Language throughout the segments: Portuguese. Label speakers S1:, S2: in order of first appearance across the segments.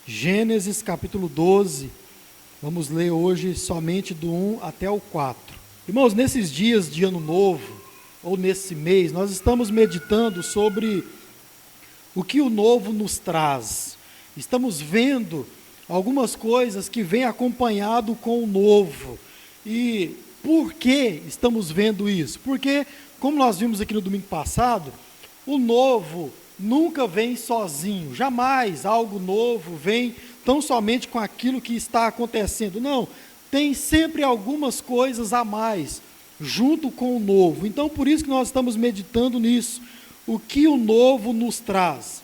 S1: Gênesis capítulo 12, vamos ler hoje somente do 1 até o 4. Irmãos, nesses dias de ano novo, ou nesse mês, nós estamos meditando sobre o que o novo nos traz. Estamos vendo algumas coisas que vêm acompanhado com o novo. E por que estamos vendo isso? Porque, como nós vimos aqui no domingo passado, o novo nunca vem sozinho, jamais algo novo vem tão somente com aquilo que está acontecendo. Não, tem sempre algumas coisas a mais, junto com o novo. Então, por isso que nós estamos meditando nisso, o que o novo nos traz.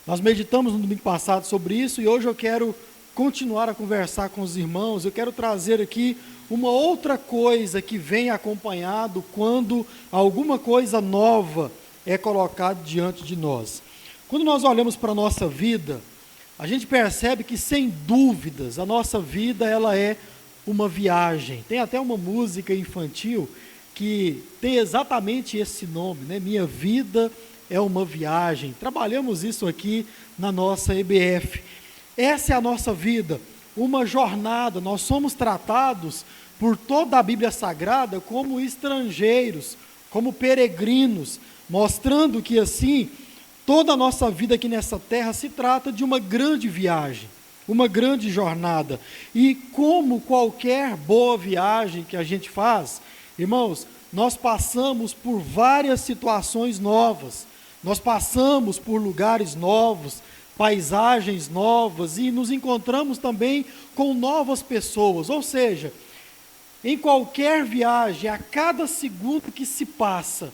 S1: Nós meditamos no domingo passado sobre isso e hoje eu quero continuar a conversar com os irmãos. Eu quero trazer aqui uma outra coisa que vem acompanhado quando alguma coisa nova é colocado diante de nós. Quando nós olhamos para a nossa vida, a gente percebe que, sem dúvidas, a nossa vida ela é uma viagem. Tem até uma música infantil que tem exatamente esse nome, né? Minha vida é uma viagem. Trabalhamos isso aqui na nossa EBF. Essa é a nossa vida, uma jornada. Nós somos tratados por toda a Bíblia Sagrada como estrangeiros, como peregrinos, mostrando que assim, toda a nossa vida aqui nessa terra se trata de uma grande viagem, uma grande jornada. E como qualquer boa viagem que a gente faz, irmãos, nós passamos por várias situações novas, nós passamos por lugares novos, paisagens novas e nos encontramos também com novas pessoas. Ou seja, em qualquer viagem, a cada segundo que se passa,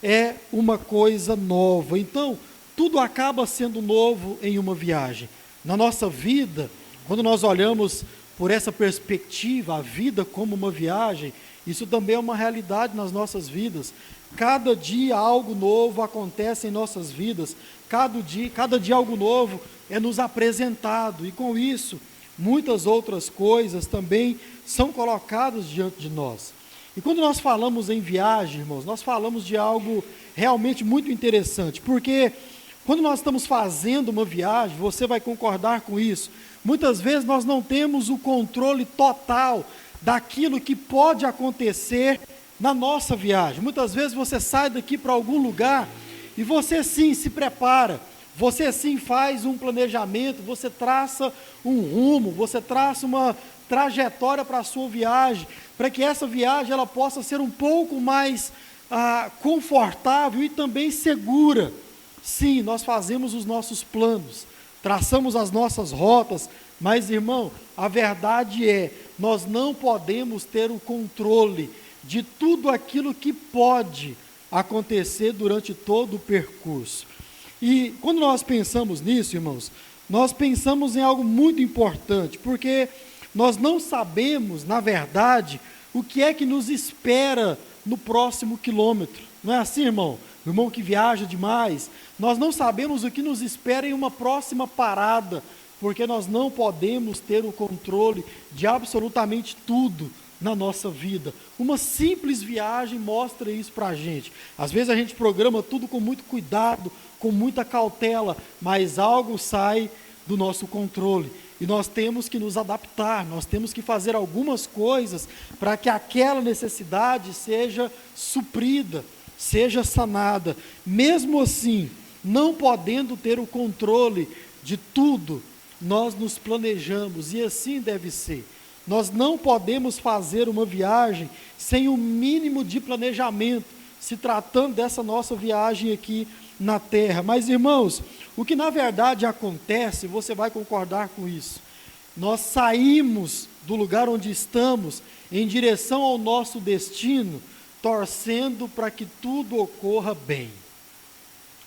S1: é uma coisa nova. Então, tudo acaba sendo novo em uma viagem. Na nossa vida, quando nós olhamos por essa perspectiva, a vida como uma viagem, isso também é uma realidade nas nossas vidas. Cada dia algo novo acontece em nossas vidas. Cada dia algo novo é nos apresentado. E com isso, muitas outras coisas também são colocadas diante de nós. E quando nós falamos em viagem, irmãos, nós falamos de algo realmente muito interessante, porque quando nós estamos fazendo uma viagem, você vai concordar com isso, muitas vezes nós não temos o controle total daquilo que pode acontecer na nossa viagem. Muitas vezes você sai daqui para algum lugar e você sim se prepara, você sim faz um planejamento, você traça um rumo, você traça uma trajetória para a sua viagem, para que essa viagem ela possa ser um pouco mais confortável e também segura. Sim, nós fazemos os nossos planos, traçamos as nossas rotas, mas, irmão, a verdade é, nós não podemos ter o controle de tudo aquilo que pode acontecer durante todo o percurso. E quando nós pensamos nisso, irmãos, nós pensamos em algo muito importante, porque nós não sabemos, na verdade, o que é que nos espera no próximo quilômetro. Não é assim, irmão? O irmão que viaja demais, nós não sabemos o que nos espera em uma próxima parada, porque nós não podemos ter o controle de absolutamente tudo na nossa vida. Uma simples viagem mostra isso para a gente. Às vezes a gente programa tudo com muito cuidado, com muita cautela, mas algo sai do nosso controle. E nós temos que nos adaptar, nós temos que fazer algumas coisas para que aquela necessidade seja suprida, seja sanada. Mesmo assim, não podendo ter o controle de tudo, nós nos planejamos e assim deve ser. Nós não podemos fazer uma viagem sem o mínimo de planejamento, se tratando dessa nossa viagem aqui na terra. Mas, irmãos, o que na verdade acontece, você vai concordar com isso, nós saímos do lugar onde estamos em direção ao nosso destino, torcendo para que tudo ocorra bem.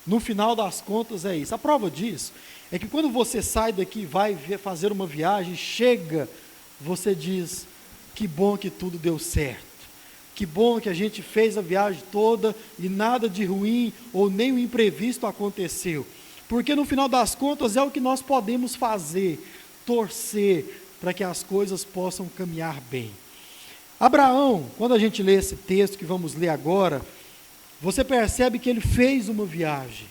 S1: No final das contas é isso. A prova disso é que quando você sai daqui e vai fazer uma viagem, chega, você diz, que bom que tudo deu certo. Que bom que a gente fez a viagem toda e nada de ruim ou nem o imprevisto aconteceu. Porque no final das contas é o que nós podemos fazer, torcer para que as coisas possam caminhar bem. Abraão, quando a gente lê esse texto que vamos ler agora, você percebe que ele fez uma viagem.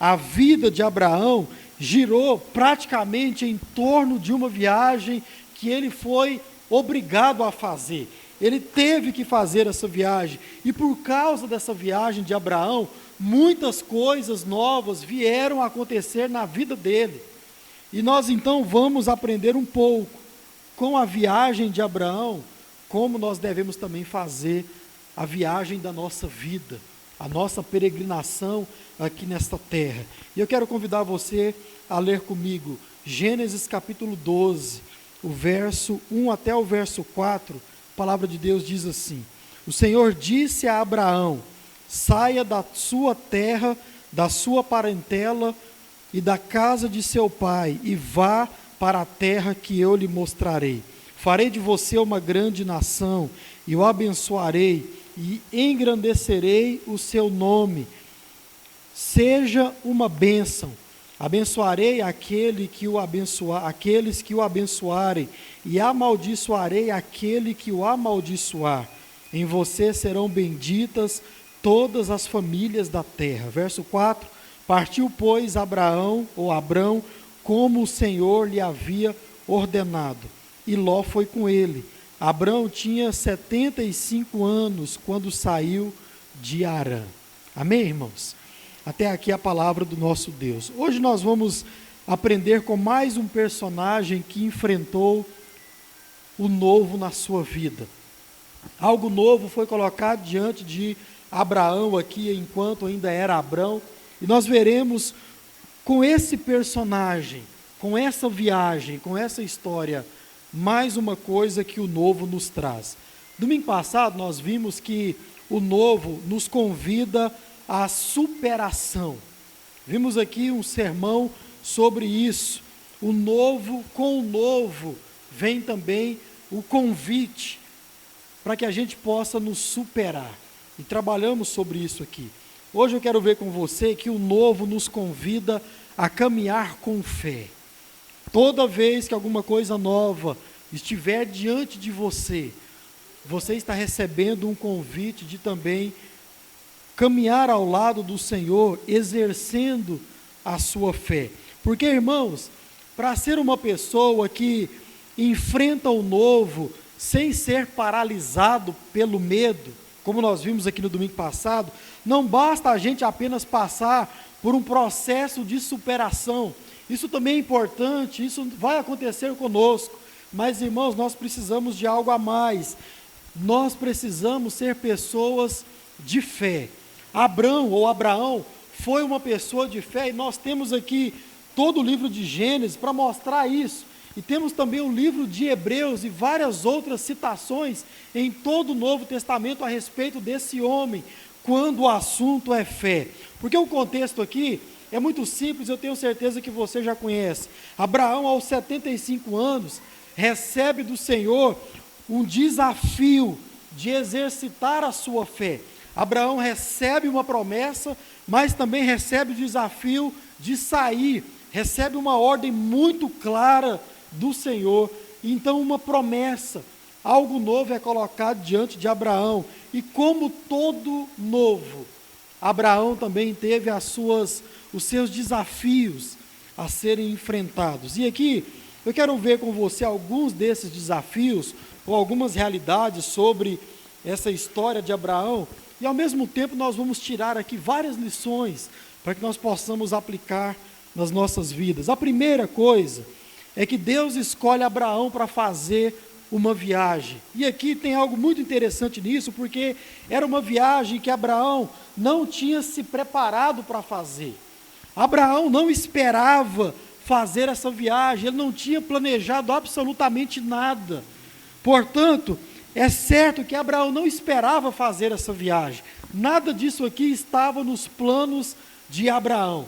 S1: A vida de Abraão girou praticamente em torno de uma viagem que ele foi obrigado a fazer. Ele teve que fazer essa viagem, e por causa dessa viagem de Abraão, muitas coisas novas vieram a acontecer na vida dele. E nós então vamos aprender um pouco com a viagem de Abraão, como nós devemos também fazer a viagem da nossa vida, a nossa peregrinação aqui nesta terra. E eu quero convidar você a ler comigo Gênesis capítulo 12, o verso 1 até o verso 4, a palavra de Deus diz assim: O Senhor disse a Abraão: saia da sua terra, da sua parentela e da casa de seu pai, e vá para a terra que eu lhe mostrarei. Farei de você uma grande nação, e o abençoarei, e engrandecerei o seu nome. Seja uma bênção. Abençoarei aqueles que o abençoarem, e amaldiçoarei aquele que o amaldiçoar. Em você serão benditas todas as famílias da terra. Verso 4, partiu, pois, Abrão, como o Senhor lhe havia ordenado, e Ló foi com ele. Abrão tinha 75 anos quando saiu de Harã. Amém, irmãos? Até aqui a palavra do nosso Deus. Hoje nós vamos aprender com mais um personagem que enfrentou o novo na sua vida. Algo novo foi colocado diante de Abraão aqui, enquanto ainda era Abrão, e nós veremos com esse personagem, com essa viagem, com essa história, mais uma coisa que o novo nos traz. Domingo passado nós vimos que o novo nos convida à superação. Vimos aqui um sermão sobre isso. O novo, com o novo, vem também o convite para que a gente possa nos superar. E trabalhamos sobre isso aqui. Hoje eu quero ver com você que o novo nos convida a caminhar com fé. Toda vez que alguma coisa nova estiver diante de você, você está recebendo um convite de também caminhar ao lado do Senhor, exercendo a sua fé. Porque, irmãos, para ser uma pessoa que enfrenta o novo sem ser paralisado pelo medo, como nós vimos aqui no domingo passado, não basta a gente apenas passar por um processo de superação. Isso também é importante, isso vai acontecer conosco. Mas, irmãos, nós precisamos de algo a mais. Nós precisamos ser pessoas de fé. Abraão foi uma pessoa de fé, e nós temos aqui todo o livro de Gênesis para mostrar isso. E temos também o livro de Hebreus e várias outras citações em todo o Novo Testamento a respeito desse homem, quando o assunto é fé. Porque o contexto aqui é muito simples, eu tenho certeza que você já conhece. Abraão, aos 75 anos, recebe do Senhor um desafio de exercitar a sua fé. Abraão recebe uma promessa, mas também recebe o desafio de sair, recebe uma ordem muito clara do Senhor. Então, uma promessa, algo novo é colocado diante de Abraão, e como todo novo, Abraão também teve os seus desafios a serem enfrentados. E aqui, eu quero ver com você alguns desses desafios, ou algumas realidades sobre essa história de Abraão, e ao mesmo tempo nós vamos tirar aqui várias lições para que nós possamos aplicar nas nossas vidas. A primeira coisa é que Deus escolhe Abraão para fazer uma viagem. E aqui tem algo muito interessante nisso, porque era uma viagem que Abraão não tinha se preparado para fazer. Abraão não esperava fazer essa viagem, ele não tinha planejado absolutamente nada. Portanto, é certo que Abraão não esperava fazer essa viagem. Nada disso aqui estava nos planos de Abraão.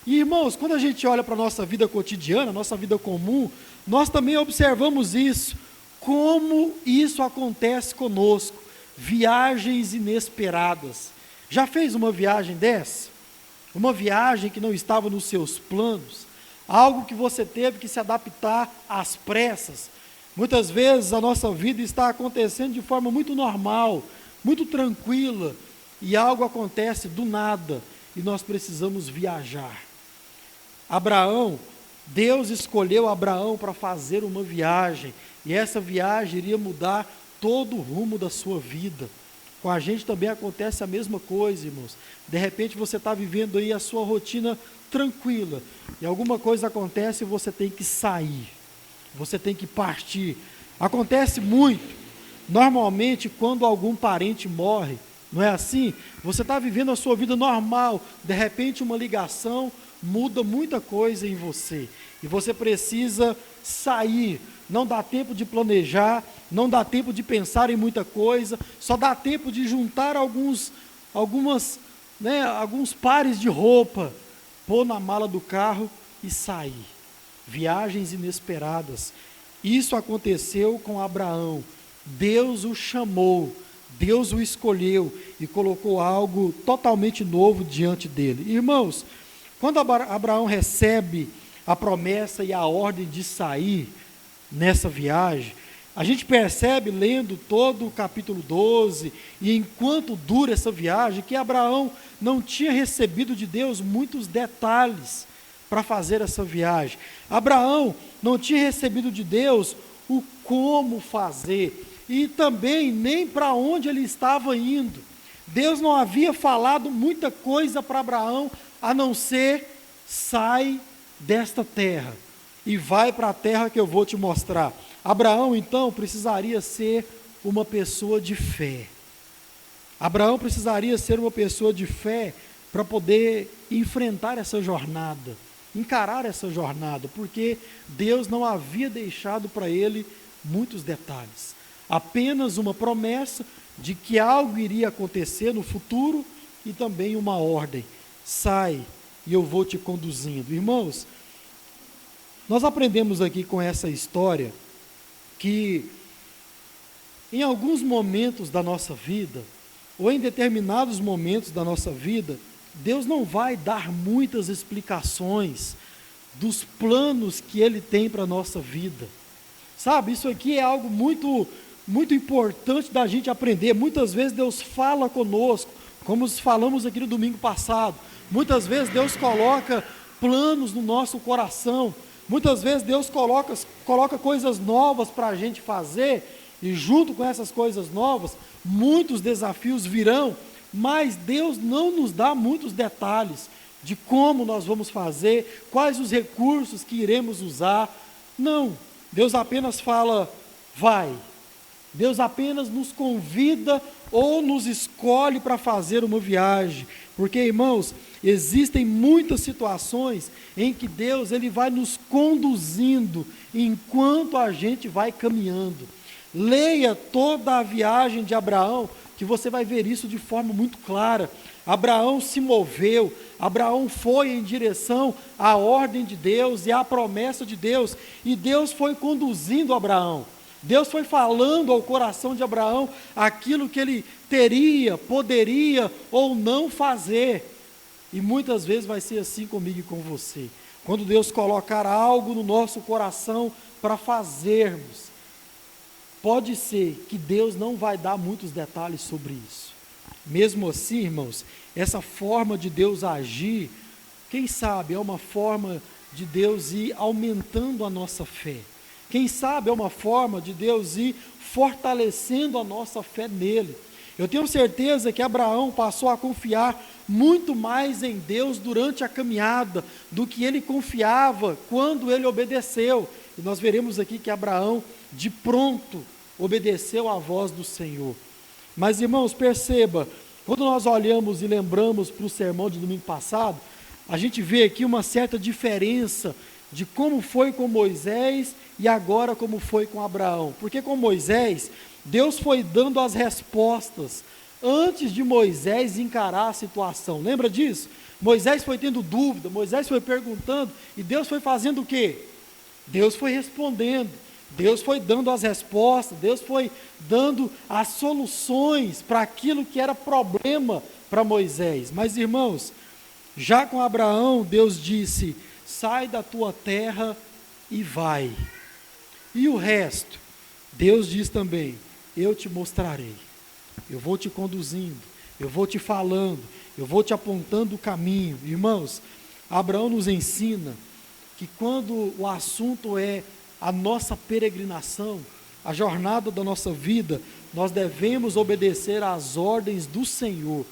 S1: E, irmãos, quando a gente olha para a nossa vida cotidiana, nossa vida comum, nós também observamos isso. Como isso acontece conosco. Viagens inesperadas. Já fez uma viagem dessa? Uma viagem que não estava nos seus planos? Algo que você teve que se adaptar às pressas? Muitas vezes a nossa vida está acontecendo de forma muito normal, muito tranquila, e algo acontece do nada, e nós precisamos viajar. Deus escolheu Abraão para fazer uma viagem, e essa viagem iria mudar todo o rumo da sua vida. Com a gente também acontece a mesma coisa, irmãos. De repente você está vivendo aí a sua rotina tranquila, e alguma coisa acontece e você tem que sair, você tem que partir. Acontece muito, normalmente, quando algum parente morre, não é assim? Você está vivendo a sua vida normal, de repente uma ligação muda muita coisa em você, e você precisa sair. Não dá tempo de planejar, não dá tempo de pensar em muita coisa, só dá tempo de juntar alguns pares de roupa, pôr na mala do carro e sair. Viagens inesperadas. Isso aconteceu com Abraão. Deus o chamou, Deus o escolheu e colocou algo totalmente novo diante dele. Irmãos, quando Abraão recebe a promessa e a ordem de sair nessa viagem, a gente percebe, lendo todo o capítulo 12, e enquanto dura essa viagem, que Abraão não tinha recebido de Deus muitos detalhes para fazer essa viagem. Abraão não tinha recebido de Deus o como fazer, e também nem para onde ele estava indo. Deus não havia falado muita coisa para Abraão, a não ser: sai desta terra e vai para a terra que eu vou te mostrar. Abraão, então, precisaria ser uma pessoa de fé. Abraão precisaria ser uma pessoa de fé para poder enfrentar essa jornada, encarar essa jornada, porque Deus não havia deixado para ele muitos detalhes, apenas uma promessa de que algo iria acontecer no futuro e também uma ordem: sai e eu vou te conduzindo. Irmãos, nós aprendemos aqui com essa história que em alguns momentos da nossa vida, ou em determinados momentos da nossa vida, Deus não vai dar muitas explicações dos planos que Ele tem para a nossa vida. Sabe, isso aqui é algo muito, muito importante da gente aprender. Muitas vezes Deus fala conosco, como falamos aqui no domingo passado. Muitas vezes Deus coloca planos no nosso coração. Muitas vezes Deus coloca coisas novas para a gente fazer, e junto com essas coisas novas, muitos desafios virão, mas Deus não nos dá muitos detalhes de como nós vamos fazer, quais os recursos que iremos usar. Não, Deus apenas fala: vai. Deus apenas nos convida ou nos escolhe para fazer uma viagem, porque, irmãos, existem muitas situações em que Deus ele vai nos conduzindo enquanto a gente vai caminhando. Leia toda a viagem de Abraão, que você vai ver isso de forma muito clara. Abraão se moveu, Abraão foi em direção à ordem de Deus e à promessa de Deus, e Deus foi conduzindo Abraão. Deus foi falando ao coração de Abraão aquilo que ele teria, poderia ou não fazer. E muitas vezes vai ser assim comigo e com você. Quando Deus colocar algo no nosso coração para fazermos, pode ser que Deus não vai dar muitos detalhes sobre isso. Mesmo assim, irmãos, essa forma de Deus agir, quem sabe é uma forma de Deus ir aumentando a nossa fé. Quem sabe é uma forma de Deus ir fortalecendo a nossa fé nele. Eu tenho certeza que Abraão passou a confiar muito mais em Deus durante a caminhada do que ele confiava quando ele obedeceu. E nós veremos aqui que Abraão, de pronto, obedeceu à voz do Senhor. Mas, irmãos, perceba, quando nós olhamos e lembramos para o sermão de domingo passado, a gente vê aqui uma certa diferença de como foi com Moisés e agora como foi com Abraão. Porque com Moisés, Deus foi dando as respostas antes de Moisés encarar a situação. Lembra disso? Moisés foi tendo dúvida, Moisés foi perguntando, e Deus foi fazendo o quê? Deus foi respondendo, Deus foi dando as respostas, Deus foi dando as soluções para aquilo que era problema para Moisés. Mas, irmãos, já com Abraão, Deus disse: sai da tua terra e vai. E o resto, Deus diz também: eu te mostrarei, eu vou te conduzindo, eu vou te falando, eu vou te apontando o caminho. Irmãos, Abraão nos ensina que quando o assunto é a nossa peregrinação, a jornada da nossa vida, nós devemos obedecer às ordens do Senhor.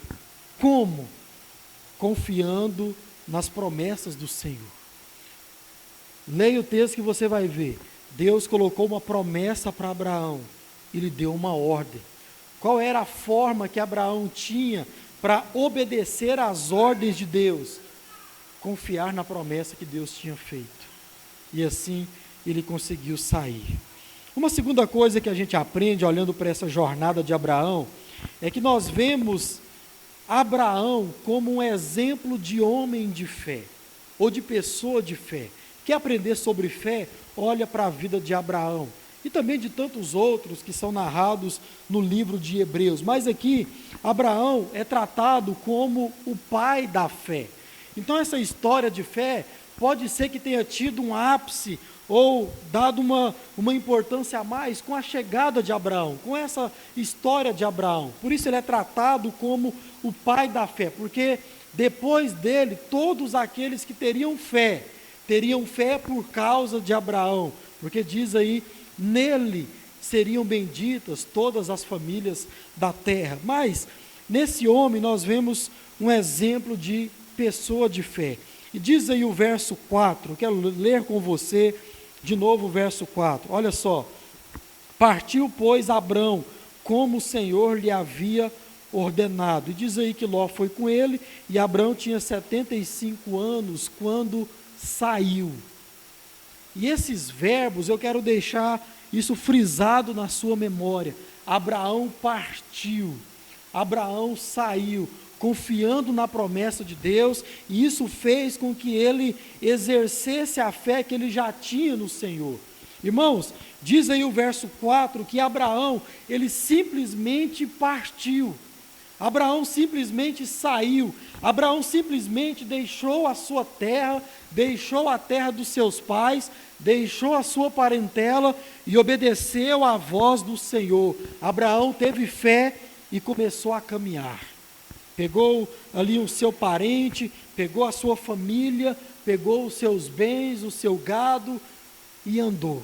S1: Como? Confiando nas promessas do Senhor. Leia o texto que você vai ver. Deus colocou uma promessa para Abraão e lhe deu uma ordem. Qual era a forma que Abraão tinha para obedecer às ordens de Deus? Confiar na promessa que Deus tinha feito. E assim ele conseguiu sair. Uma segunda coisa que a gente aprende olhando para essa jornada de Abraão é que nós vemos Abraão como um exemplo de homem de fé, ou de pessoa de fé. Quer aprender sobre fé? Olha para a vida de Abraão, e também de tantos outros que são narrados no livro de Hebreus. Mas aqui, Abraão é tratado como o pai da fé. Então essa história de fé pode ser que tenha tido um ápice, ou dado uma importância a mais com a chegada de Abraão, com essa história de Abraão. Por isso ele é tratado como o pai da fé, porque depois dele, todos aqueles que teriam fé por causa de Abraão, porque diz aí, nele seriam benditas todas as famílias da terra. Mas, nesse homem nós vemos um exemplo de pessoa de fé. E diz aí o verso 4, quero ler com você de novo o verso 4, olha só. Partiu, pois, Abrão, como o Senhor lhe havia ordenado. E diz aí que Ló foi com ele, e Abrão tinha 75 anos quando saiu. E esses verbos, eu quero deixar isso frisado na sua memória. Abraão partiu, Abraão saiu, confiando na promessa de Deus, e isso fez com que ele exercesse a fé que ele já tinha no Senhor. Irmãos, diz aí o verso 4, que Abraão, ele simplesmente partiu, Abraão simplesmente saiu, Abraão simplesmente deixou a sua terra, deixou a terra dos seus pais, deixou a sua parentela e obedeceu à voz do Senhor. Abraão teve fé e começou a caminhar. Pegou ali o seu parente, pegou a sua família, pegou os seus bens, o seu gado e andou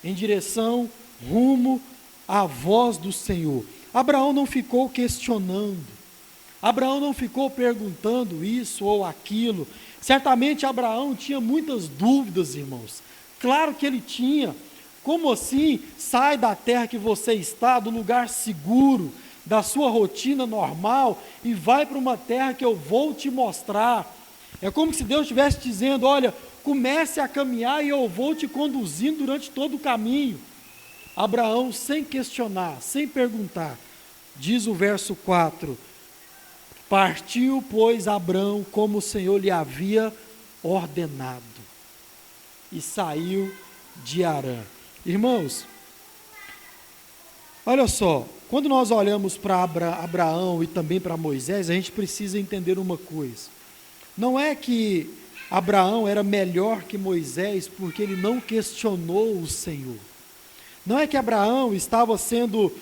S1: em direção, rumo à voz do Senhor. Abraão não ficou questionando, Abraão não ficou perguntando isso ou aquilo. Certamente Abraão tinha muitas dúvidas, irmãos. Claro que ele tinha. Como assim? Sai da terra que você está, do lugar seguro, da sua rotina normal, e vai para uma terra que eu vou te mostrar. É como se Deus estivesse dizendo, olha, comece a caminhar e eu vou te conduzindo durante todo o caminho. Abraão, sem questionar, sem perguntar, diz o verso 4, partiu, pois, Abrão, como o Senhor lhe havia ordenado, e saiu de Harã. Irmãos, olha só, quando nós olhamos para Abraão e também para Moisés, a gente precisa entender uma coisa. Não é que Abraão era melhor que Moisés porque ele não questionou o Senhor. Não é que Abraão estava sendo,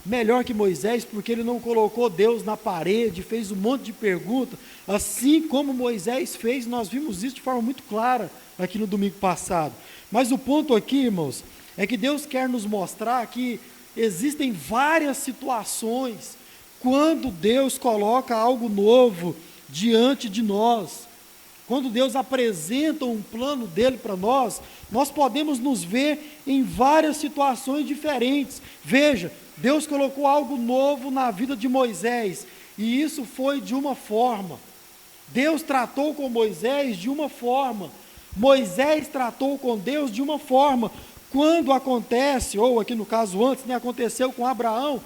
S1: melhor que Moisés porque ele não colocou Deus na parede, fez um monte de perguntas, assim como Moisés fez. Nós vimos isso de forma muito clara aqui no domingo passado. Mas o ponto aqui, irmãos, é que Deus quer nos mostrar que existem várias situações quando Deus coloca algo novo diante de nós. Quando Deus apresenta um plano dele para nós, nós podemos nos ver em várias situações diferentes. Veja, Deus colocou algo novo na vida de Moisés, e isso foi de uma forma. Deus tratou com Moisés de uma forma, Moisés tratou com Deus de uma forma. Quando acontece, ou aqui no caso antes, aconteceu com Abraão,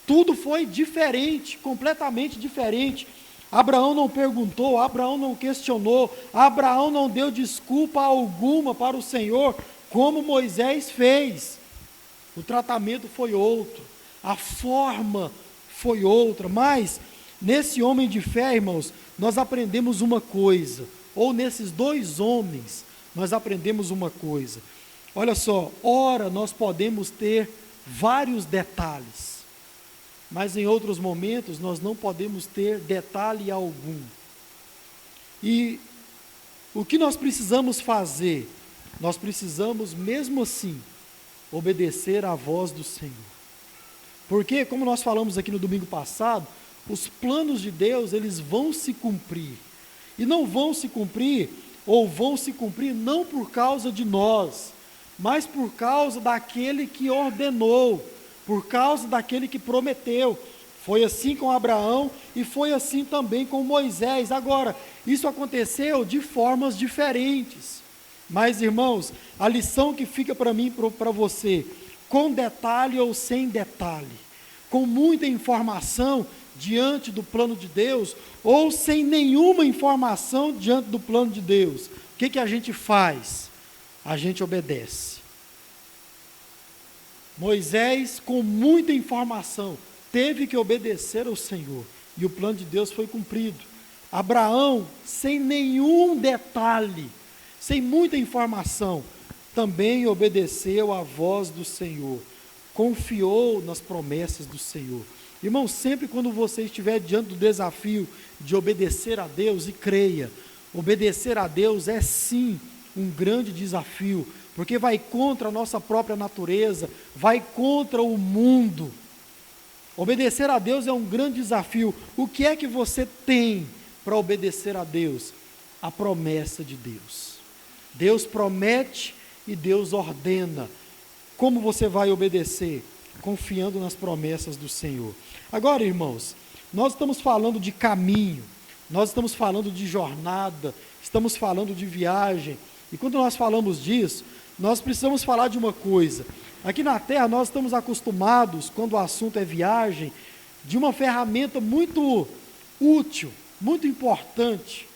S1: tudo foi diferente, completamente diferente. Abraão não perguntou, Abraão não questionou, Abraão não deu desculpa alguma para o Senhor, como Moisés fez. O tratamento foi outro, a forma foi outra, mas nesse homem de fé, irmãos, nós aprendemos uma coisa, ou nesses dois homens, nós aprendemos uma coisa. Olha só, ora nós podemos ter vários detalhes, mas em outros momentos nós não podemos ter detalhe algum. E o que nós precisamos fazer? Nós precisamos, mesmo assim, obedecer à voz do Senhor. Porque, como nós falamos aqui no domingo passado, os planos de Deus, eles vão se cumprir. E não vão se cumprir, ou vão se cumprir não por causa de nós, mas por causa daquele que ordenou, por causa daquele que prometeu. Foi assim com Abraão e foi assim também com Moisés. Agora, isso aconteceu de formas diferentes. Mas, irmãos, a lição que fica para mim e para você, com detalhe ou sem detalhe, com muita informação diante do plano de Deus, ou sem nenhuma informação diante do plano de Deus, o que a gente faz? A gente obedece. Moisés, com muita informação, teve que obedecer ao Senhor, e o plano de Deus foi cumprido. Abraão, sem nenhum detalhe, sem muita informação, também obedeceu à voz do Senhor, confiou nas promessas do Senhor. Irmão, sempre quando você estiver diante do desafio de obedecer a Deus, e creia, obedecer a Deus é sim um grande desafio, porque vai contra a nossa própria natureza, vai contra o mundo. Obedecer a Deus é um grande desafio. O que é que você tem para obedecer a Deus? A promessa de Deus. Deus promete e Deus ordena. Como você vai obedecer? Confiando nas promessas do Senhor. Agora, irmãos, nós estamos falando de caminho, nós estamos falando de jornada, estamos falando de viagem, e quando nós falamos disso, nós precisamos falar de uma coisa. Aqui na Terra nós estamos acostumados, quando o assunto é viagem, de uma ferramenta muito útil, muito importante,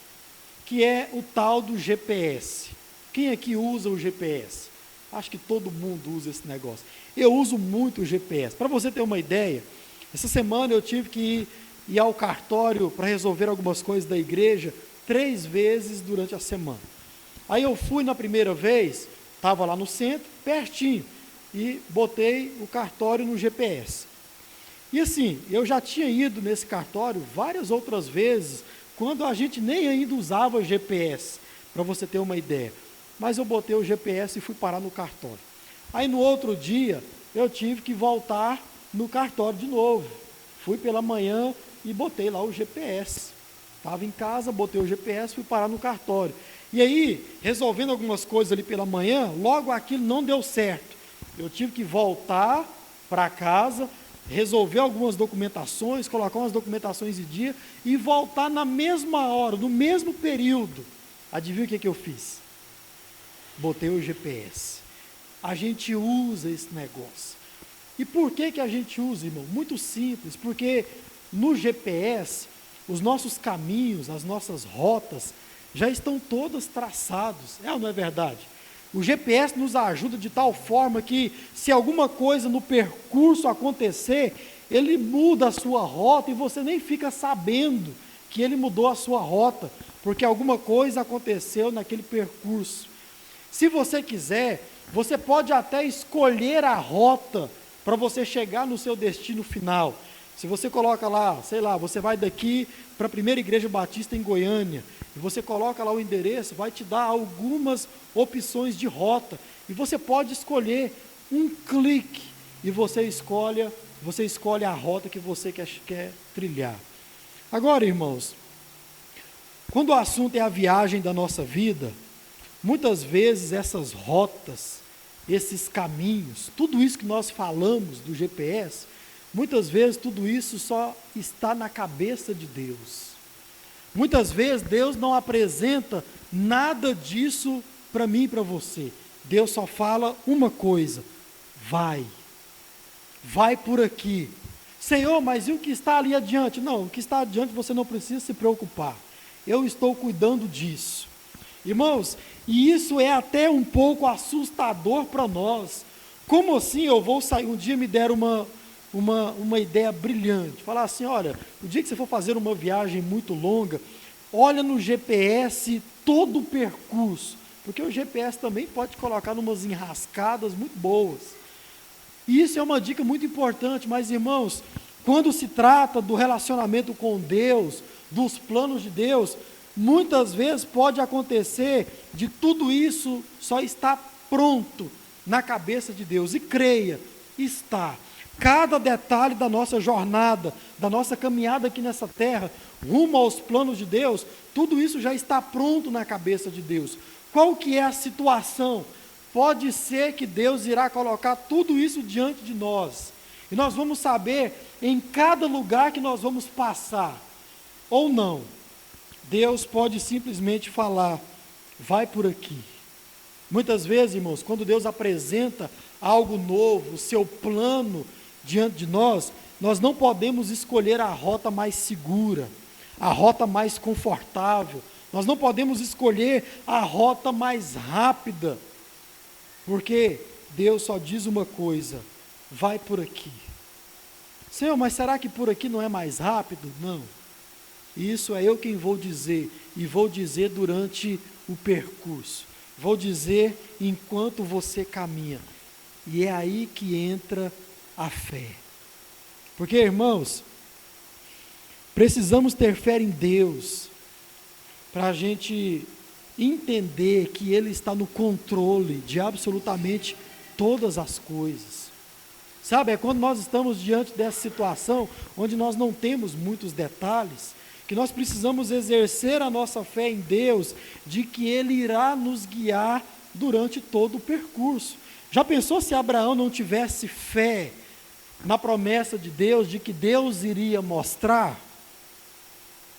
S1: que é o tal do GPS. Quem aqui usa o GPS? Acho que todo mundo usa esse negócio. Eu uso muito o GPS. Para você ter uma ideia, essa semana eu tive que ir ao cartório para resolver algumas coisas da igreja 3 vezes durante a semana. Aí eu fui na primeira vez, estava lá no centro, pertinho, e botei o cartório no GPS. E assim, eu já tinha ido nesse cartório várias outras vezes, quando a gente nem ainda usava GPS, para você ter uma ideia. Mas eu botei o GPS e fui parar no cartório. Aí no outro dia, eu tive que voltar no cartório de novo. Fui pela manhã e botei lá o GPS. Estava em casa, botei o GPS, fui parar no cartório. E aí, resolvendo algumas coisas ali pela manhã, logo aquilo não deu certo. Eu tive que voltar para casa, resolver algumas documentações, colocar umas documentações em dia e voltar na mesma hora, no mesmo período. Adivinha o que eu fiz? Botei o GPS. A gente usa esse negócio. E por que a gente usa, irmão? Muito simples, porque no GPS, os nossos caminhos, as nossas rotas, já estão todas traçados. É ou não é verdade? O GPS nos ajuda de tal forma que, se alguma coisa no percurso acontecer, ele muda a sua rota e você nem fica sabendo que ele mudou a sua rota, porque alguma coisa aconteceu naquele percurso. Se você quiser, você pode até escolher a rota para você chegar no seu destino final. Se você coloca lá, sei lá, você vai daqui para a Primeira Igreja Batista em Goiânia, e você coloca lá o endereço, vai te dar algumas opções de rota, e você pode escolher um clique, e você escolhe a rota que você quer trilhar. Agora, irmãos, quando o assunto é a viagem da nossa vida, muitas vezes essas rotas, esses caminhos, tudo isso que nós falamos do GPS, muitas vezes tudo isso só está na cabeça de Deus. Muitas vezes Deus não apresenta nada disso para mim e para você. Deus só fala uma coisa: vai por aqui. Senhor, mas e o que está ali adiante? Não, o que está adiante você não precisa se preocupar. Eu estou cuidando disso. Irmãos, e isso é até um pouco assustador para nós. Como assim eu vou sair? Um dia me deram uma ideia brilhante. Falar assim, olha, o dia que você for fazer uma viagem muito longa, olha no GPS todo o percurso. Porque o GPS também pode te colocar numas enrascadas muito boas. E isso é uma dica muito importante, mas irmãos, quando se trata do relacionamento com Deus, dos planos de Deus, muitas vezes pode acontecer de tudo isso só estar pronto na cabeça de Deus. E creia, está. Cada detalhe da nossa jornada, da nossa caminhada aqui nessa terra, rumo aos planos de Deus, tudo isso já está pronto na cabeça de Deus. Qual que é a situação? Pode ser que Deus irá colocar tudo isso diante de nós. E nós vamos saber em cada lugar que nós vamos passar, ou não. Deus pode simplesmente falar, vai por aqui. Muitas vezes, irmãos, quando Deus apresenta algo novo, o seu plano diante de nós, nós não podemos escolher a rota mais segura, a rota mais confortável, nós não podemos escolher a rota mais rápida, porque Deus só diz uma coisa, vai por aqui. Senhor, mas será que por aqui não é mais rápido? Não. Isso é eu quem vou dizer, e vou dizer durante o percurso. Vou dizer enquanto você caminha. E é aí que entra a fé. Porque, irmãos, precisamos ter fé em Deus, para a gente entender que Ele está no controle de absolutamente todas as coisas. Sabe, é quando nós estamos diante dessa situação, onde nós não temos muitos detalhes, que nós precisamos exercer a nossa fé em Deus, de que Ele irá nos guiar durante todo o percurso. Já pensou se Abraão não tivesse fé na promessa de Deus, de que Deus iria mostrar?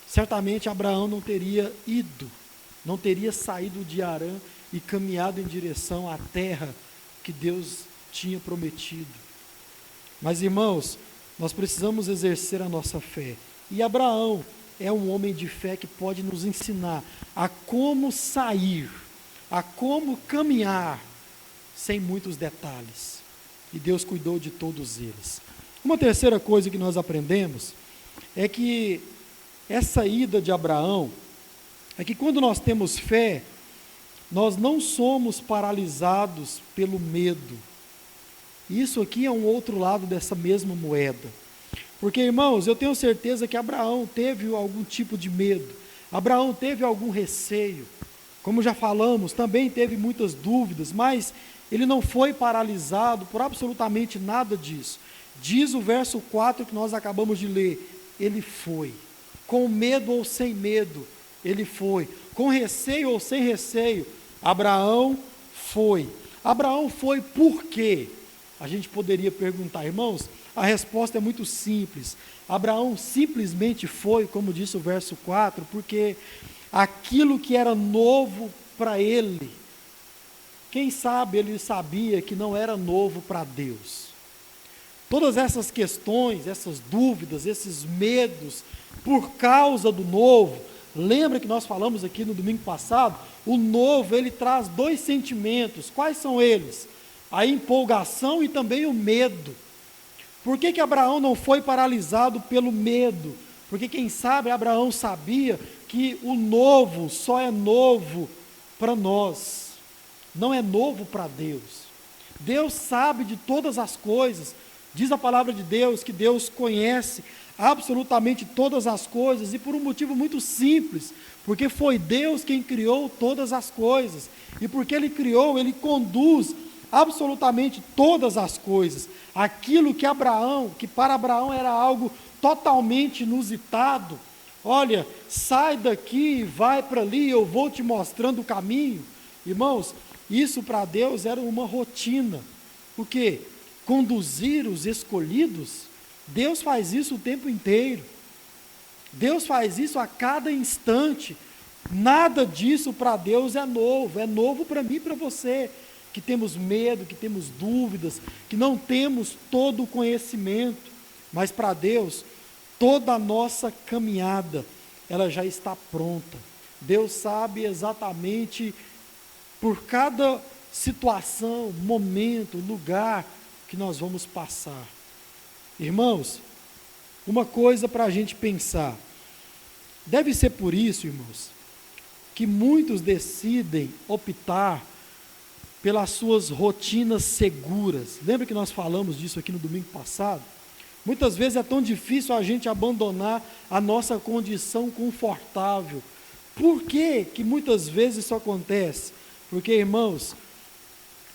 S1: Certamente Abraão não teria ido, não teria saído de Harã e caminhado em direção à terra que Deus tinha prometido. Mas, irmãos, nós precisamos exercer a nossa fé. E Abraão é um homem de fé que pode nos ensinar a como sair, a como caminhar, sem muitos detalhes. E Deus cuidou de todos eles. Uma terceira coisa que nós aprendemos é que essa ida de Abraão, é que quando nós temos fé, nós não somos paralisados pelo medo. Isso aqui é um outro lado dessa mesma moeda. Porque, irmãos, eu tenho certeza que Abraão teve algum tipo de medo, Abraão teve algum receio, como já falamos, também teve muitas dúvidas, mas ele não foi paralisado por absolutamente nada disso. Diz o verso 4 que nós acabamos de ler, ele foi, com medo ou sem medo, ele foi, com receio ou sem receio, Abraão foi. Abraão foi por quê? A gente poderia perguntar, irmãos, a resposta é muito simples. Abraão simplesmente foi, como disse o verso 4, porque aquilo que era novo para ele, quem sabe ele sabia que não era novo para Deus. Todas essas questões, essas dúvidas, esses medos, por causa do novo, lembra que nós falamos aqui no domingo passado? O novo, ele traz dois sentimentos. Quais são eles? A empolgação e também o medo. Por que Abraão não foi paralisado pelo medo? Porque quem sabe Abraão sabia que o novo só é novo para nós, não é novo para Deus. Deus sabe de todas as coisas, diz a palavra de Deus que Deus conhece absolutamente todas as coisas, e por um motivo muito simples, porque foi Deus quem criou todas as coisas, e porque Ele criou, Ele conduz absolutamente todas as coisas. Aquilo que para Abraão era algo totalmente inusitado, olha, sai daqui, vai para ali, eu vou te mostrando o caminho. Irmãos, isso para Deus era uma rotina. O quê? Conduzir os escolhidos. Deus faz isso o tempo inteiro. Deus faz isso a cada instante. Nada disso para Deus é novo para mim e para você, que temos medo, que temos dúvidas, que não temos todo o conhecimento, mas para Deus, toda a nossa caminhada, ela já está pronta. Deus sabe exatamente por cada situação, momento, lugar que nós vamos passar. Irmãos, uma coisa para a gente pensar, deve ser por isso, irmãos, que muitos decidem optar pelas suas rotinas seguras. Lembra que nós falamos disso aqui no domingo passado? Muitas vezes é tão difícil a gente abandonar a nossa condição confortável Por que muitas vezes isso acontece? Porque, irmãos,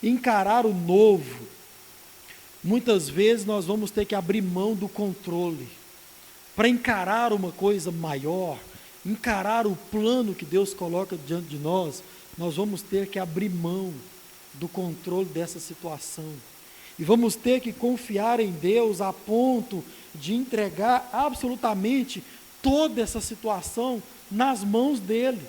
S1: encarar o novo, muitas vezes nós vamos ter que abrir mão do controle. Para encarar uma coisa maior, encarar o plano que Deus coloca diante de nós, nós vamos ter que abrir mão do controle dessa situação. E vamos ter que confiar em Deus a ponto de entregar absolutamente toda essa situação nas mãos dEle.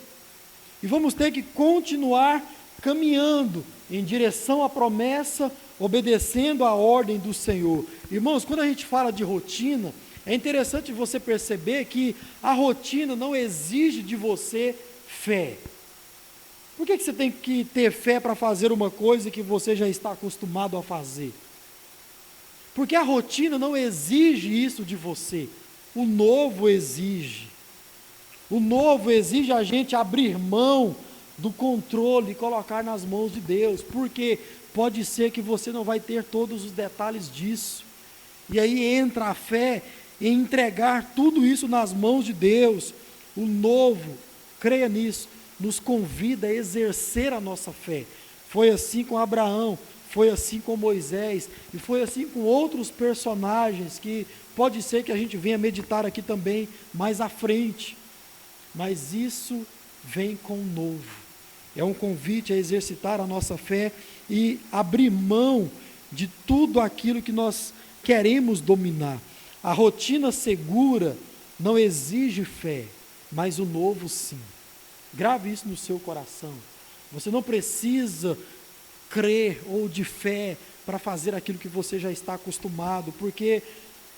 S1: E vamos ter que continuar caminhando em direção à promessa, obedecendo à ordem do Senhor. Irmãos, quando a gente fala de rotina, é interessante você perceber que a rotina não exige de você fé. Por que você tem que ter fé para fazer uma coisa que você já está acostumado a fazer? Porque a rotina não exige isso de você. O novo exige. O novo exige a gente abrir mão do controle e colocar nas mãos de Deus. Porque pode ser que você não vai ter todos os detalhes disso. E aí entra a fé em entregar tudo isso nas mãos de Deus. O novo, creia nisso, nos convida a exercer a nossa fé. Foi assim com Abraão, foi assim com Moisés, e foi assim com outros personagens, que pode ser que a gente venha meditar aqui também mais à frente. Mas isso vem com o novo. É um convite a exercitar a nossa fé e abrir mão de tudo aquilo que nós queremos dominar. A rotina segura não exige fé, mas o novo sim. Grave isso no seu coração. Você não precisa crer ou de fé para fazer aquilo que você já está acostumado, porque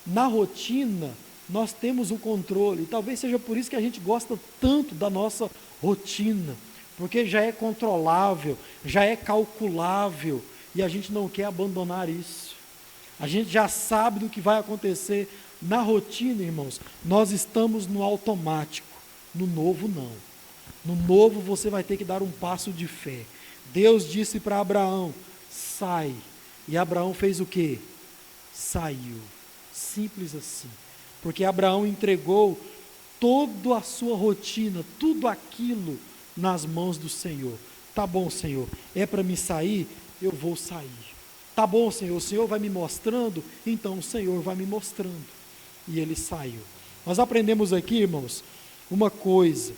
S1: na rotina nós temos o controle, e talvez seja por isso que a gente gosta tanto da nossa rotina, porque já é controlável, já é calculável, e a gente não quer abandonar isso. A gente já sabe do que vai acontecer na rotina, irmãos. Nós estamos no automático, no novo não. No novo você vai ter que dar um passo de fé. Deus disse para Abraão, sai. E Abraão fez o quê? Saiu. Simples assim. Porque Abraão entregou toda a sua rotina, tudo aquilo nas mãos do Senhor. Tá bom, Senhor, é para me sair? Eu vou sair. Tá bom, Senhor, o Senhor vai me mostrando? Então o Senhor vai me mostrando. E ele saiu. Nós aprendemos aqui, irmãos, uma coisa.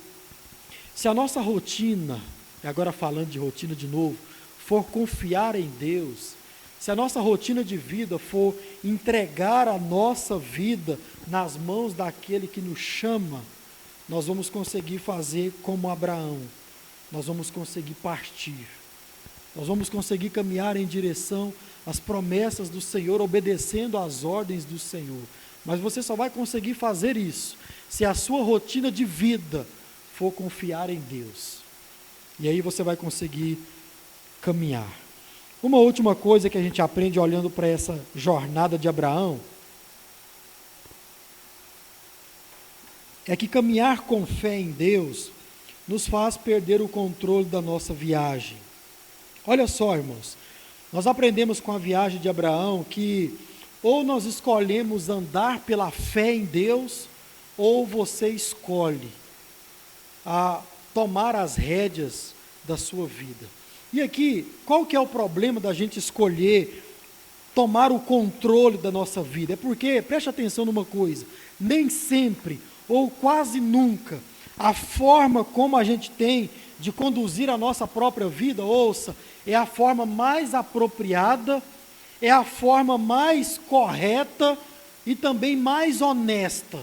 S1: Se a nossa rotina, e agora falando de rotina de novo, for confiar em Deus, se a nossa rotina de vida for entregar a nossa vida nas mãos daquele que nos chama, nós vamos conseguir fazer como Abraão, nós vamos conseguir partir, nós vamos conseguir caminhar em direção às promessas do Senhor, obedecendo às ordens do Senhor. Mas você só vai conseguir fazer isso se a sua rotina de vida for confiar em Deus. E aí você vai conseguir caminhar. Uma última coisa que a gente aprende olhando para essa jornada de Abraão é que caminhar com fé em Deus nos faz perder o controle da nossa viagem. Olha só, irmãos, nós aprendemos com a viagem de Abraão que ou nós escolhemos andar pela fé em Deus, ou você escolhe a tomar as rédeas da sua vida. E aqui, qual que é o problema da gente escolher tomar o controle da nossa vida? É porque, preste atenção numa coisa, nem sempre, ou quase nunca, a forma como a gente tem de conduzir a nossa própria vida, ouça, é a forma mais apropriada, é a forma mais correta e também mais honesta.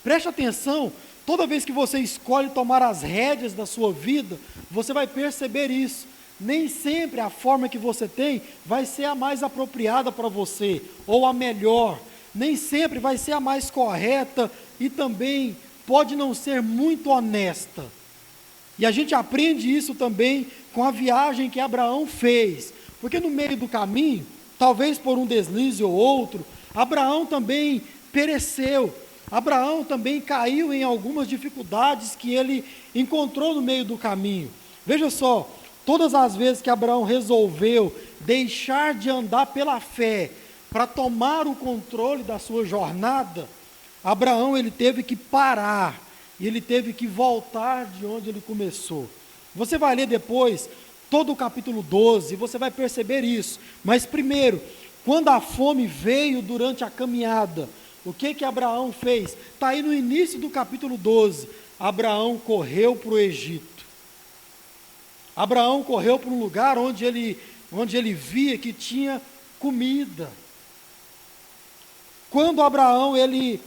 S1: Preste atenção, toda vez que você escolhe tomar as rédeas da sua vida, você vai perceber isso. Nem sempre a forma que você tem vai ser a mais apropriada para você, ou a melhor. Nem sempre vai ser a mais correta e também pode não ser muito honesta. E a gente aprende isso também com a viagem que Abraão fez. Porque no meio do caminho, talvez por um deslize ou outro, Abraão também pereceu. Abraão também caiu em algumas dificuldades que ele encontrou no meio do caminho. Veja só, todas as vezes que Abraão resolveu deixar de andar pela fé para tomar o controle da sua jornada, Abraão ele teve que parar e ele teve que voltar de onde ele começou. Você vai ler depois todo o capítulo 12, você vai perceber isso. Mas primeiro, quando a fome veio durante a caminhada, o que Abraão fez? Está aí no início do capítulo 12. Abraão correu para o Egito. Abraão correu para um lugar onde ele via que tinha comida. Quando Abraão ele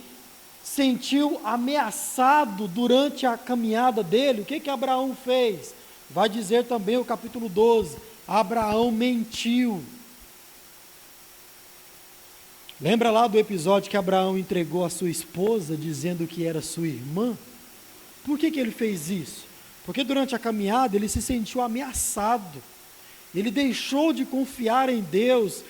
S1: sentiu ameaçado durante a caminhada dele, o que Abraão fez? Vai dizer também o capítulo 12, Abraão mentiu. Lembra lá do episódio que Abraão entregou a sua esposa, dizendo que era sua irmã? Por que ele fez isso? Porque durante a caminhada ele se sentiu ameaçado. Ele deixou de confiar em Deus,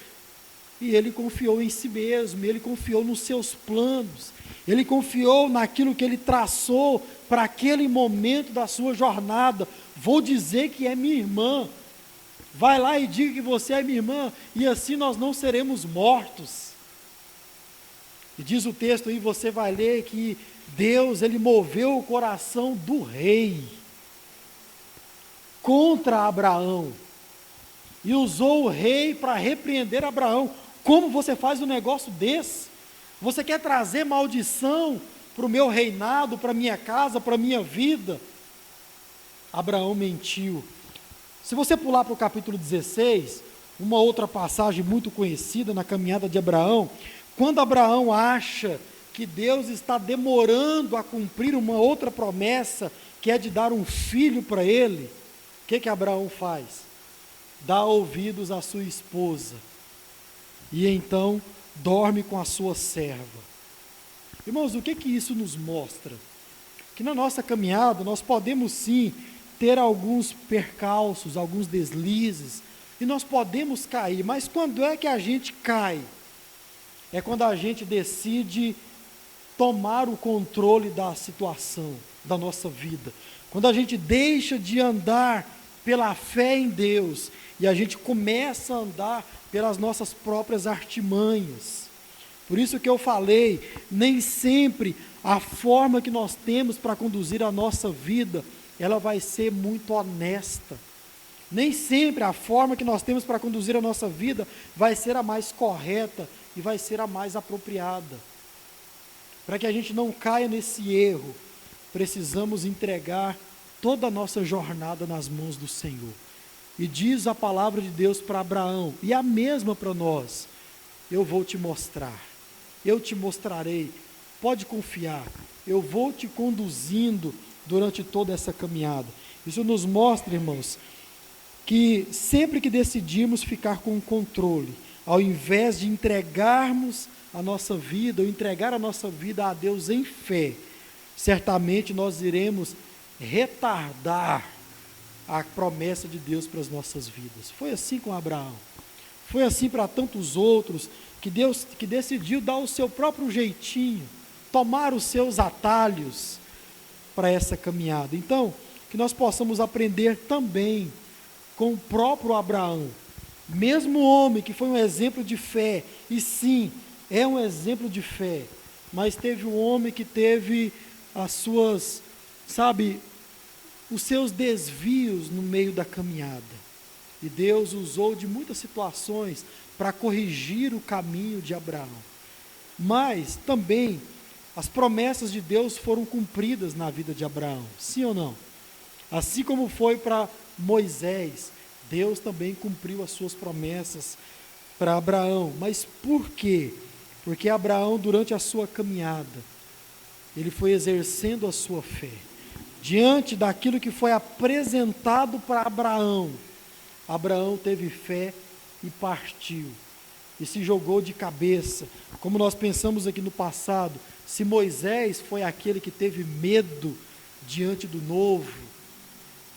S1: e ele confiou em si mesmo, ele confiou nos seus planos, ele confiou naquilo que ele traçou para aquele momento da sua jornada. Vou dizer que é minha irmã, vai lá e diga que você é minha irmã, e assim nós não seremos mortos. E diz o texto aí, você vai ler que Deus, ele moveu o coração do rei contra Abraão, e usou o rei para repreender Abraão. Como você faz um negócio desse? Você quer trazer maldição para o meu reinado, para a minha casa, para a minha vida? Abraão mentiu. Se você pular para o capítulo 16, uma outra passagem muito conhecida na caminhada de Abraão, quando Abraão acha que Deus está demorando a cumprir uma outra promessa, que é de dar um filho para ele, o que Abraão faz? Dá ouvidos à sua esposa, e então dorme com a sua serva. Irmãos, o que isso nos mostra? Que na nossa caminhada nós podemos sim ter alguns percalços, alguns deslizes, e nós podemos cair, mas quando é que a gente cai? É quando a gente decide tomar o controle da situação, da nossa vida. Quando a gente deixa de andar pela fé em Deus, e a gente começa a andar pelas nossas próprias artimanhas. Por isso que eu falei, nem sempre a forma que nós temos para conduzir a nossa vida, ela vai ser muito honesta. Nem sempre a forma que nós temos para conduzir a nossa vida vai ser a mais correta e vai ser a mais apropriada. Para que a gente não caia nesse erro, precisamos entregar toda a nossa jornada nas mãos do Senhor. E diz a palavra de Deus para Abraão, e a mesma para nós: eu vou te mostrar, eu te mostrarei, pode confiar, eu vou te conduzindo durante toda essa caminhada. Isso nos mostra, irmãos, que sempre que decidimos ficar com o controle, ao invés de entregarmos a nossa vida, ou entregar a nossa vida a Deus em fé, certamente nós iremos retardar a promessa de Deus para as nossas vidas. Foi assim com Abraão, foi assim para tantos outros, que Deus que decidiu dar o seu próprio jeitinho, tomar os seus atalhos para essa caminhada. Então, que nós possamos aprender também com o próprio Abraão, mesmo homem que foi um exemplo de fé, e sim, é um exemplo de fé, mas teve um homem que teve as suas, os seus desvios no meio da caminhada, e Deus usou de muitas situações para corrigir o caminho de Abraão. Mas também as promessas de Deus foram cumpridas na vida de Abraão, sim ou não? Assim como foi para Moisés, Deus também cumpriu as suas promessas para Abraão. Mas por quê? Porque Abraão, durante a sua caminhada, ele foi exercendo a sua fé. Diante daquilo que foi apresentado para Abraão, Abraão teve fé e partiu, e se jogou de cabeça. Como nós pensamos aqui no passado, se Moisés foi aquele que teve medo diante do novo,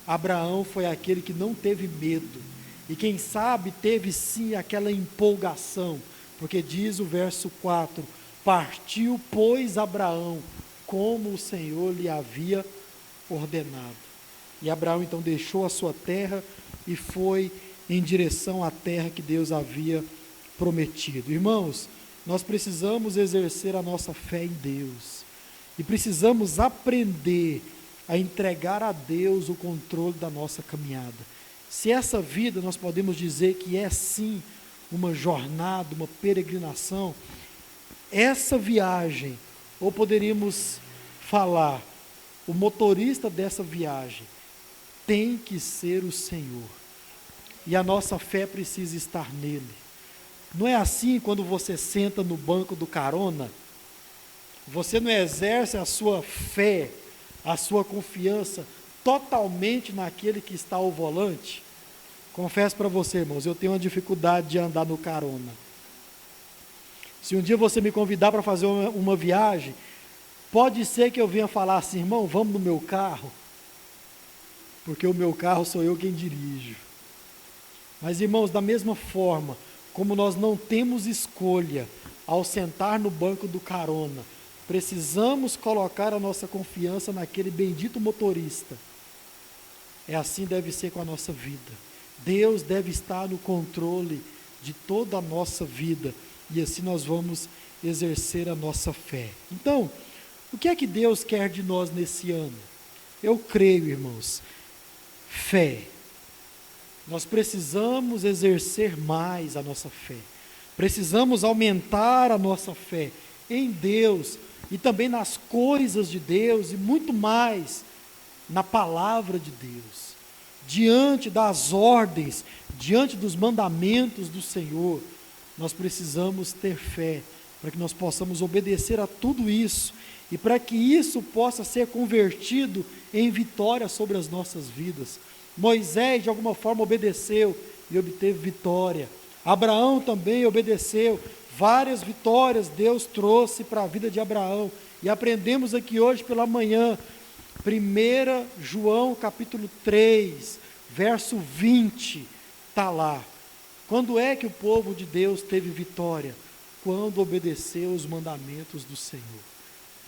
S1: Abraão foi aquele que não teve medo, e quem sabe teve sim aquela empolgação, porque diz o verso 4, partiu pois Abraão, como o Senhor lhe havia ordenado. E Abraão então deixou a sua terra e foi em direção à terra que Deus havia prometido. Irmãos, nós precisamos exercer a nossa fé em Deus. E precisamos aprender a entregar a Deus o controle da nossa caminhada. Se essa vida nós podemos dizer que é sim uma jornada, uma peregrinação, essa viagem, ou poderíamos falar, o motorista dessa viagem tem que ser o Senhor. E a nossa fé precisa estar nele. Não é assim quando você senta no banco do carona, você não exerce a sua fé, a sua confiança totalmente naquele que está ao volante? Confesso para você, irmãos, eu tenho uma dificuldade de andar no carona. Se um dia você me convidar para fazer uma viagem, pode ser que eu venha falar assim: irmão, vamos no meu carro, porque o meu carro sou eu quem dirijo. Mas, irmãos, da mesma forma, como nós não temos escolha ao sentar no banco do carona, precisamos colocar a nossa confiança naquele bendito motorista. É assim deve ser com a nossa vida. Deus deve estar no controle de toda a nossa vida, e assim nós vamos exercer a nossa fé. Então, o que é que Deus quer de nós nesse ano? Eu creio, irmãos, fé. Nós precisamos exercer mais a nossa fé. Precisamos aumentar a nossa fé em Deus e também nas coisas de Deus e muito mais na palavra de Deus. Diante das ordens, diante dos mandamentos do Senhor, nós precisamos ter fé para que nós possamos obedecer a tudo isso e para que isso possa ser convertido em vitória sobre as nossas vidas. Moisés, de alguma forma, obedeceu e obteve vitória. Abraão também obedeceu. Várias vitórias Deus trouxe para a vida de Abraão. E aprendemos aqui hoje pela manhã, 1 João capítulo 3, verso 20, está lá. Quando é que o povo de Deus teve vitória? Quando obedeceu os mandamentos do Senhor.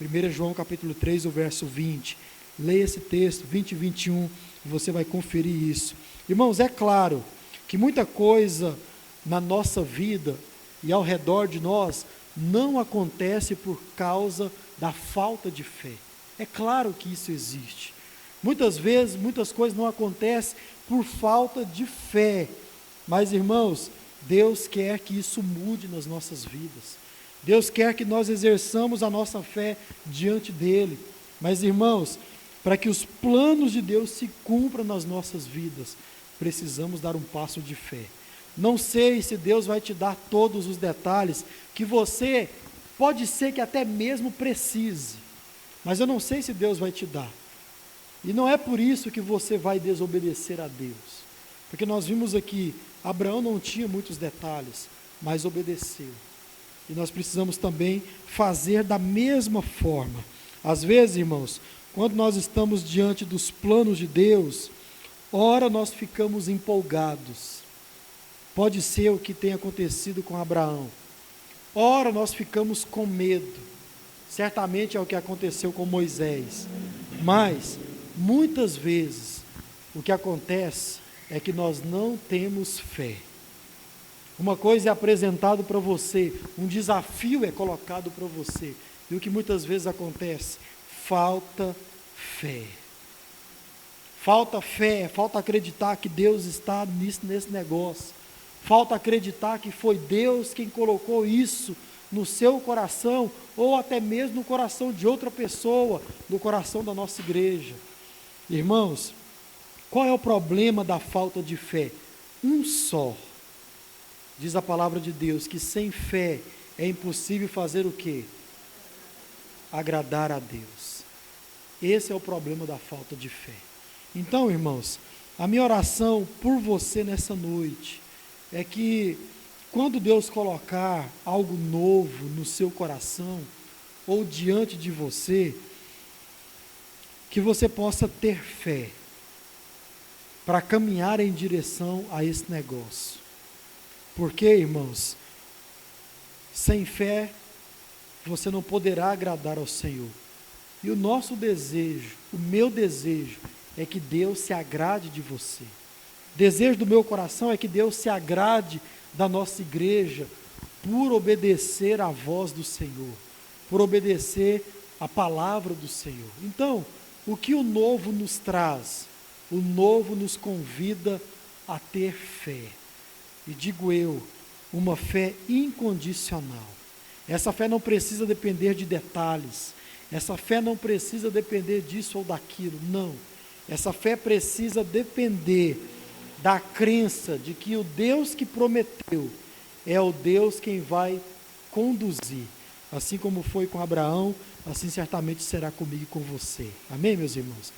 S1: 1 João capítulo 3, o verso 20. Leia esse texto, 20 e 21, e você vai conferir isso. Irmãos, é claro que muita coisa na nossa vida e ao redor de nós não acontece por causa da falta de fé. É claro que isso existe. Muitas vezes, muitas coisas não acontecem por falta de fé. Mas, irmãos, Deus quer que isso mude nas nossas vidas. Deus quer que nós exerçamos a nossa fé diante dEle. Mas, irmãos, para que os planos de Deus se cumpram nas nossas vidas, precisamos dar um passo de fé. Não sei se Deus vai te dar todos os detalhes que você pode ser que até mesmo precise, mas eu não sei se Deus vai te dar. E não é por isso que você vai desobedecer a Deus, porque nós vimos aqui, Abraão não tinha muitos detalhes, mas obedeceu. E nós precisamos também fazer da mesma forma. Às vezes, irmãos, quando nós estamos diante dos planos de Deus, ora nós ficamos empolgados. Pode ser o que tem acontecido com Abraão. Ora nós ficamos com medo. Certamente é o que aconteceu com Moisés. Mas, muitas vezes, o que acontece é que nós não temos fé. Uma coisa é apresentado para você, um desafio é colocado para você. E o que muitas vezes acontece? Falta fé. Falta fé, falta acreditar que Deus está nesse negócio. Falta acreditar que foi Deus quem colocou isso no seu coração, ou até mesmo no coração de outra pessoa, no coração da nossa igreja. Irmãos, qual é o problema da falta de fé? Um só. Diz a palavra de Deus que sem fé é impossível fazer o quê? Agradar a Deus. Esse é o problema da falta de fé. Então, irmãos, a minha oração por você nessa noite é que quando Deus colocar algo novo no seu coração ou diante de você, que você possa ter fé para caminhar em direção a esse negócio. Porque, irmãos, sem fé você não poderá agradar ao Senhor. E o nosso desejo, o meu desejo, é que Deus se agrade de você. O desejo do meu coração é que Deus se agrade da nossa igreja por obedecer à voz do Senhor, por obedecer a palavra do Senhor. Então, o que o novo nos traz? O novo nos convida a ter fé. E digo eu, uma fé incondicional. Essa fé não precisa depender de detalhes. Essa fé não precisa depender disso ou daquilo. Não. Essa fé precisa depender da crença de que o Deus que prometeu é o Deus quem vai conduzir. Assim como foi com Abraão, assim certamente será comigo e com você. Amém, meus irmãos?